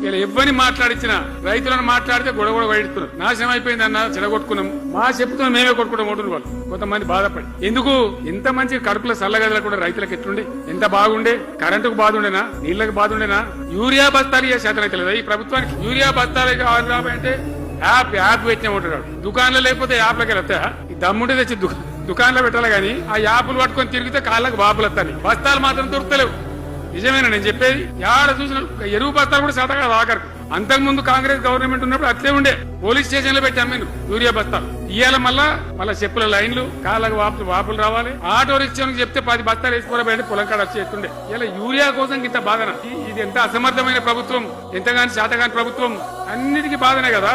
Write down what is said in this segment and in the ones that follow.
ఇలా ఎవ్వని మాట్లాడించినా రైతులను మాట్లాడితే గొడవ వైడుతున్నారు. నాశనం అయిపోయింది అన్న చెడగొట్టుకున్నాం మా చెప్పుతో మేమే కొట్టుకుంటాం ఓటులు వాళ్ళు కొంతమంది బాధపడి. ఎందుకు ఇంత మంచి కడుపుల చల్లగదల కూడా రైతులకు ఎట్లుండే, ఎంత బాగుండే, కరెంటుకు బాధ ఉండేనా, నీళ్లకు బాధ ఉండేనా, యూరియా బస్తాలు ఏ శాతం అయితే లేదా ఈ ప్రభుత్వానికి. యూరియా బస్తాలు కావాలి అంటే యాప్ పెట్టిన ఉంటాడు. దుకాణంలో లేకపోతే యాప్లకి వెళ్తాయా? ఈ దమ్ముంటే తెచ్చి దుకాణంలో పెట్టాలి గానీ ఆ యాప్లు పట్టుకొని తిరిగితే కాళ్ళకు బాబులు వస్తాయి. బస్తాలు మాత్రం దొరుకుతలేవు. నిజమేనా నేను చెప్పేది? యాడ చూసిన ఎరువు బస్తాలు కూడా శాతం కాదు ఆఖరికి. అంతకుముందు కాంగ్రెస్ గవర్నమెంట్ ఉన్నప్పుడు అట్లే ఉండే, పోలీస్ స్టేషన్ లో పెట్టాం మేము యూరియా బస్తాలు. ఇవాళ మళ్ళా చెప్పుల లైన్లు, కాళ్ళకు వాపులు రావాలి. ఆటో రిక్షానికి చెప్తే 10 బస్తాలు వేసుకోవాలి, పొలం కాడ వచ్చేస్తుండే. ఇలా యూరియా కోసం ఇంత బాధన. ఇది ఎంత అసమర్థమైన ప్రభుత్వం, ఎంతగాని శాతగాని ప్రభుత్వం, అన్నిటికీ బాధనే కదా.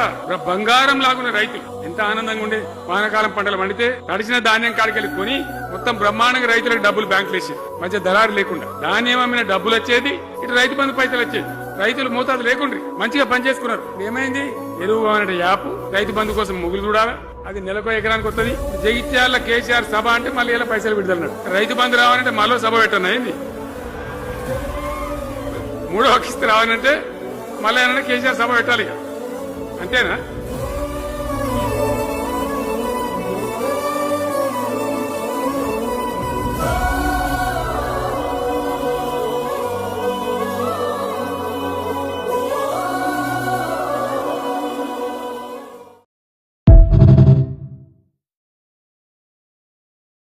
బంగారం లాగున్న రైతులు ఎంత ఆనందంగా ఉండే. వానాకాలం పంటలు పండితే తడిసిన ధాన్యం కాడికెళ్ళి కొని మొత్తం బ్రహ్మాండంగా రైతులకు డబ్బులు బ్యాంకులు వేసేది, మధ్య దళారు లేకుండా. ధాన్యం అమ్మిన డబ్బులు వచ్చేది, ఇటు రైతు బంధు పైసలు వచ్చేది. రైతులు మోతాదు లేకుండా మంచిగా పనిచేసుకున్నారు. ఏమైంది? ఎరువు అనే యాప్ రైతు బంధు కోసం ముగ్గులు చూడాలా, అది నెలకు ఎకరానికి వస్తుంది. జగిత్యాల కేసీఆర్ సభ అంటే మళ్ళీ ఇలా పైసలు విడుదలన్నాడు. రైతు బంధు రావాలంటే మళ్ళీ సభ పెట్టను అయింది. 3వ కిస్తీ రావాలంటే మళ్ళీ కేసీఆర్ సభ పెట్టాలి. అంతేనా?